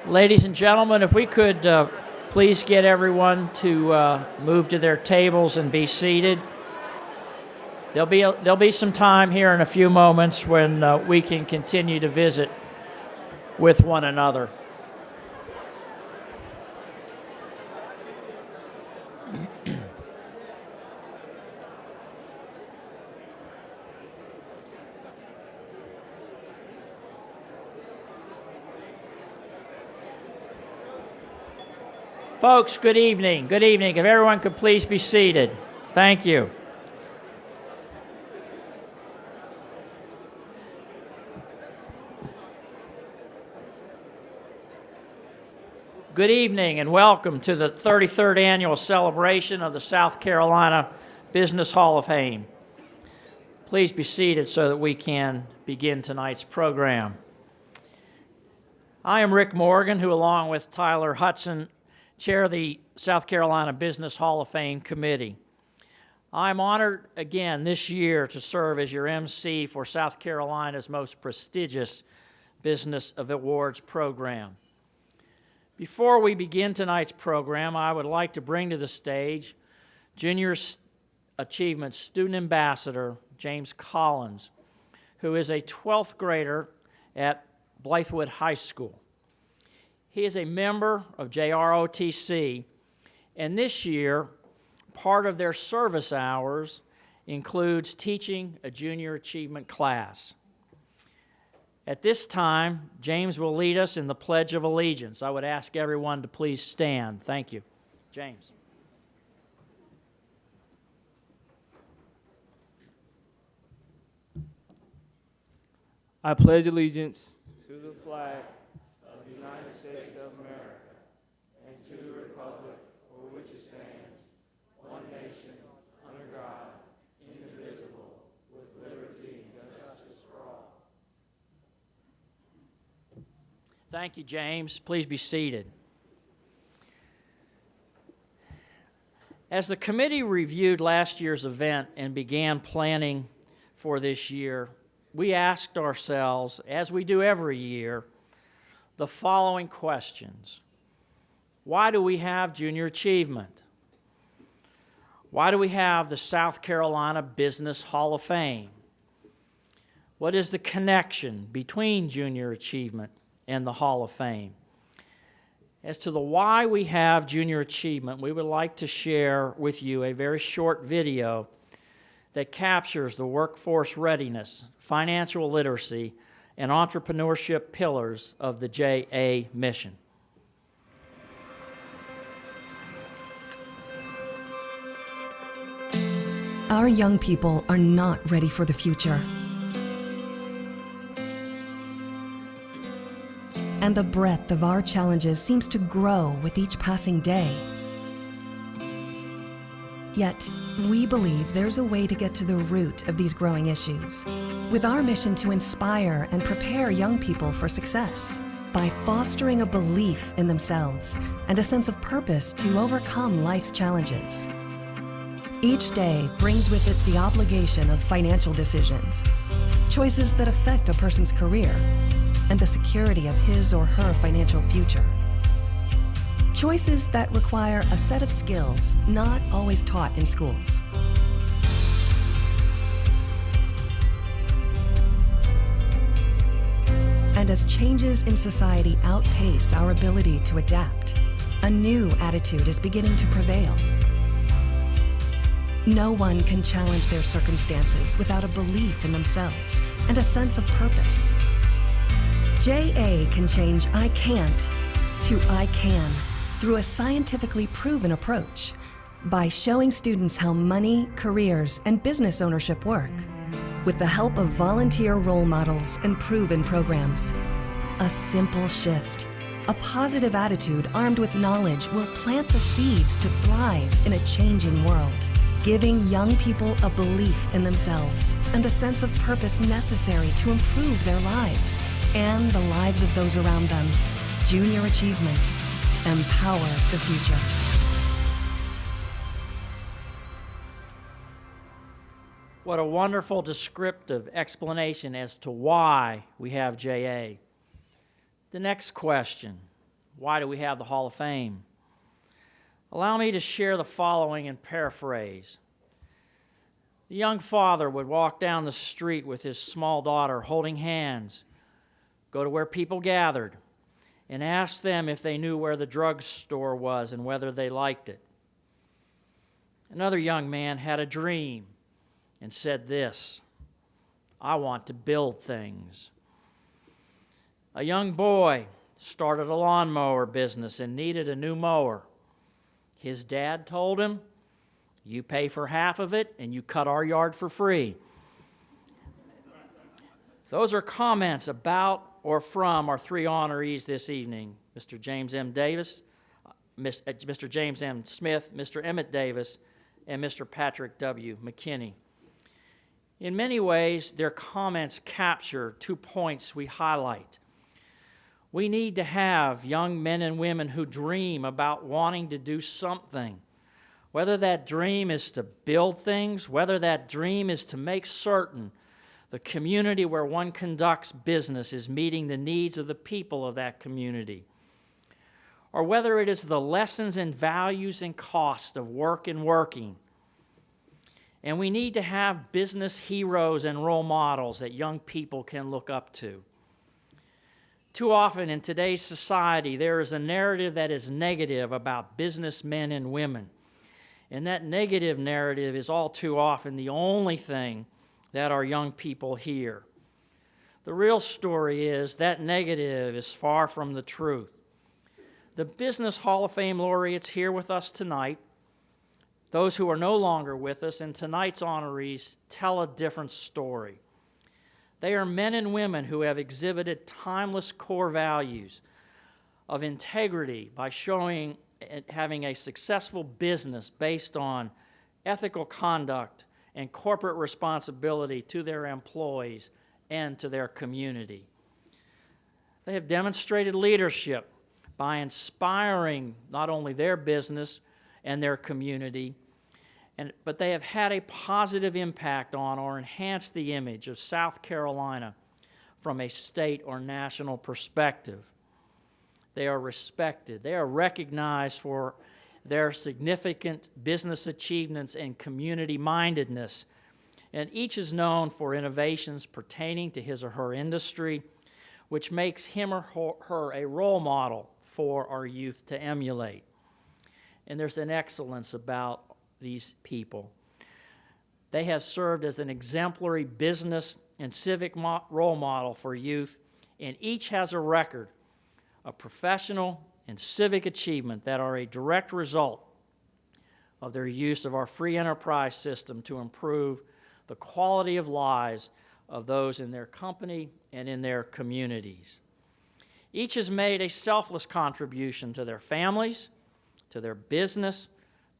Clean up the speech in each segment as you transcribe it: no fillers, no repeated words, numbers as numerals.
Ladies and gentlemen, if we could please get everyone to move to their tables and be seated. There'll be some time here in a few moments when we can continue to visit with one another. Folks, good evening. Good evening. If everyone could please be seated. Thank you. Good evening and welcome to the 33rd annual celebration of the South Carolina Business Hall of Fame. Please be seated so that we can begin tonight's program. I am Rick Morgan, who along with Tyler Hudson, chair the South Carolina Business Hall of Fame Committee. I'm honored again this year to serve as your MC for South Carolina's most prestigious Business of Awards program. Before we begin tonight's program, I would like to bring to the stage Junior Achievement Student Ambassador James Collins, who is a 12th grader at Blythewood High School. He is a member of JROTC, and this year, part of their service hours includes teaching a junior achievement class. At this time, James will lead us in the Pledge of Allegiance. I would ask everyone to please stand. Thank you. James. I pledge allegiance to the flag of the United States of America and to the republic for which it stands, one nation, under God, indivisible, with liberty and justice for all. Thank you, James. Please be seated. As the committee reviewed last year's event and began planning for this year, we asked ourselves, as we do every year, the following questions. Why do we have junior achievement? Why do we have the South Carolina Business Hall of Fame? What is the connection between junior achievement and the Hall of Fame? As to the why we have junior achievement, we would like to share with you a very short video that captures the workforce readiness, financial literacy, and entrepreneurship pillars of the JA mission. Our young people are not ready for the future. And the breadth of our challenges seems to grow with each passing day. Yet, we believe there's a way to get to the root of these growing issues, with our mission to inspire and prepare young people for success by fostering a belief in themselves and a sense of purpose to overcome life's challenges. Each day brings with it the obligation of financial decisions, choices that affect a person's career, and the security of his or her financial future. Choices that require a set of skills not always taught in schools. And as changes in society outpace our ability to adapt, a new attitude is beginning to prevail. No one can challenge their circumstances without a belief in themselves and a sense of purpose. JA can change I can't to I can through a scientifically proven approach by showing students how money, careers, and business ownership work with the help of volunteer role models and proven programs. A simple shift, a positive attitude armed with knowledge will plant the seeds to thrive in a changing world, giving young people a belief in themselves and the sense of purpose necessary to improve their lives and the lives of those around them. Junior achievement. Empower the future. What a wonderful descriptive explanation as to why we have JA. The next question, Why do we have the Hall of Fame? Allow me to share the following in paraphrase. The young father would walk down the street with his small daughter holding hands, go to where people gathered, and ask them if they knew where the drugstore was and whether they liked it. Another young man had a dream and said this: I want to build things. A young boy started a lawnmower business and needed a new mower. His dad told him, you pay for half of it and you cut our yard for free. Those are comments about or from our three honorees this evening, Mr. James M. Davis, Mr. James M. Smith, Mr. Emmett Davis, and Mr. Patrick W. McKinney. In many ways, their comments capture 2 points we highlight. We need to have young men and women who dream about wanting to do something, whether that dream is to build things, whether that dream is to make certain the community where one conducts business is meeting the needs of the people of that community, or whether it is the lessons and values and cost of work and working. And we need to have business heroes and role models that young people can look up to. Too often in today's society, there is a narrative that is negative about businessmen and women. And that negative narrative is all too often the only thing that our young people hear. The real story is that negative is far from the truth. The Business Hall of Fame laureates here with us tonight, those who are no longer with us, and tonight's honorees tell a different story. They are men and women who have exhibited timeless core values of integrity by showing and having a successful business based on ethical conduct and corporate responsibility to their employees and to their community. They have demonstrated leadership by inspiring not only their business and their community, but they have had a positive impact on or enhanced the image of South Carolina from a state or national perspective. They are respected. They are recognized for their significant business achievements and community-mindedness, and each is known for innovations pertaining to his or her industry, which makes him or her a role model for our youth to emulate. And there's an excellence about these people. They have served as an exemplary business and civic role model for youth, and each has a record of professional and civic achievement that are a direct result of their use of our free enterprise system to improve the quality of lives of those in their company and in their communities. Each has made a selfless contribution to their families, to their business,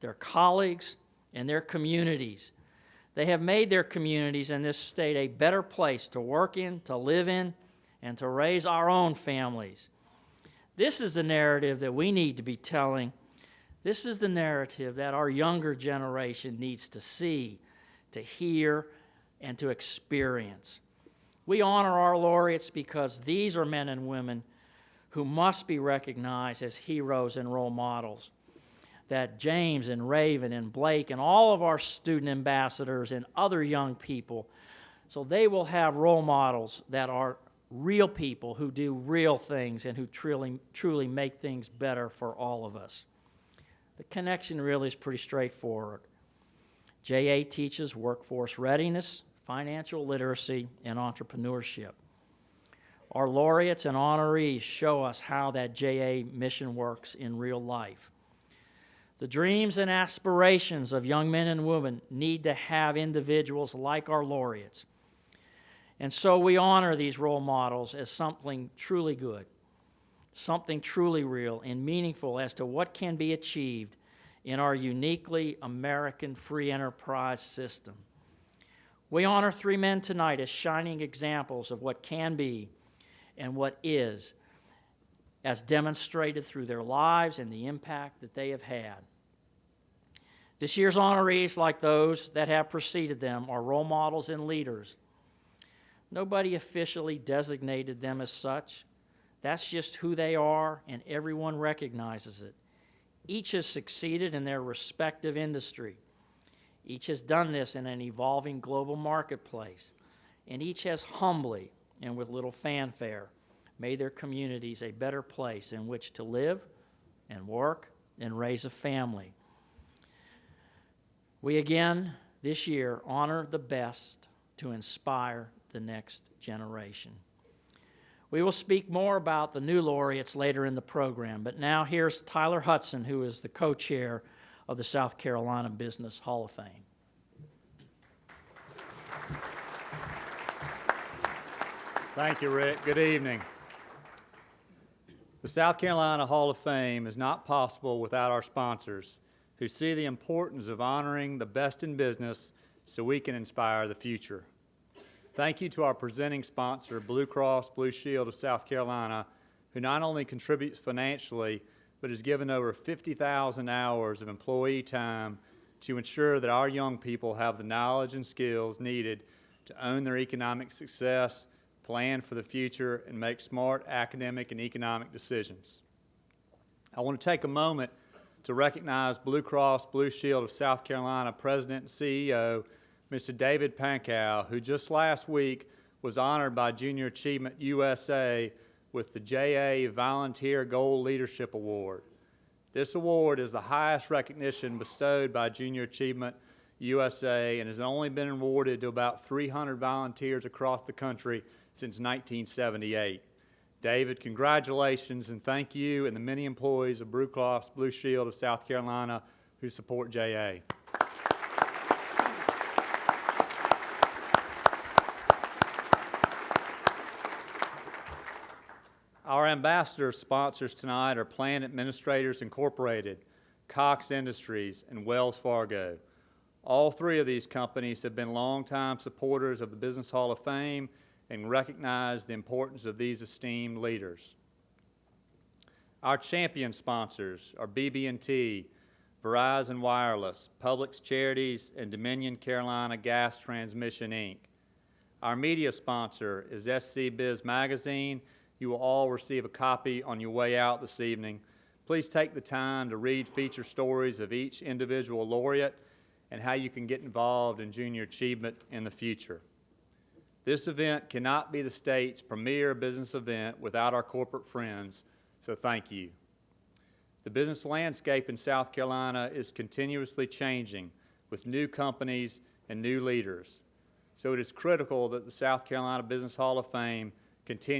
their colleagues, and their communities. They have made their communities in this state a better place to work in, to live in, and to raise our own families. This is the narrative that we need to be telling. This is the narrative that our younger generation needs to see, to hear, and to experience. We honor our laureates because these are men and women who must be recognized as heroes and role models. That James and Raven and Blake and all of our student ambassadors and other young people, so they will have role models that are real people who do real things and who truly make things better for all of us. The connection really is pretty straightforward. JA teaches workforce readiness, financial literacy, and entrepreneurship. Our laureates and honorees show us how that JA mission works in real life. The dreams and aspirations of young men and women need to have individuals like our laureates. And so we honor these role models as something truly good, something truly real and meaningful as to what can be achieved in our uniquely American free enterprise system. We honor three men tonight as shining examples of what can be and what is, as demonstrated through their lives and the impact that they have had. This year's honorees, like those that have preceded them, are role models and leaders. Nobody officially designated them as such. That's just who they are, and everyone recognizes it. Each has succeeded in their respective industry. Each has done this in an evolving global marketplace, and each has humbly and with little fanfare made their communities a better place in which to live and work and raise a family. We again, this year, honor the best to inspire the next generation. We will speak more about the new laureates later in the program, but now here's Tyler Hudson, who is the co-chair of the South Carolina Business Hall of Fame. Thank you, Rick. Good evening. The South Carolina Hall of Fame is not possible without our sponsors, who see the importance of honoring the best in business so we can inspire the future. Thank you to our presenting sponsor, Blue Cross Blue Shield of South Carolina, who not only contributes financially, but has given over 50,000 hours of employee time to ensure that our young people have the knowledge and skills needed to own their economic success, plan for the future, and make smart academic and economic decisions. I want to take a moment to recognize Blue Cross Blue Shield of South Carolina President and CEO, Mr. David Pankow, who just last week was honored by Junior Achievement USA with the JA Volunteer Gold Leadership Award. This award is the highest recognition bestowed by Junior Achievement USA and has only been awarded to about 300 volunteers across the country since 1978. David, congratulations, and thank you and the many employees of Blue Cross Blue Shield of South Carolina who support JA. Our ambassador sponsors tonight are Plan Administrators Incorporated, Cox Industries, and Wells Fargo. All three of these companies have been longtime supporters of the Business Hall of Fame and recognize the importance of these esteemed leaders. Our champion sponsors are BB&T, Verizon Wireless, Publix Charities, and Dominion Carolina Gas Transmission, Inc. Our media sponsor is SC Biz Magazine. You will all receive a copy on your way out this evening. Please take the time to read feature stories of each individual laureate and how you can get involved in junior achievement in the future. This event cannot be the state's premier business event without our corporate friends, so thank you. The business landscape in South Carolina is continuously changing with new companies and new leaders. So it is critical that the South Carolina Business Hall of Fame continue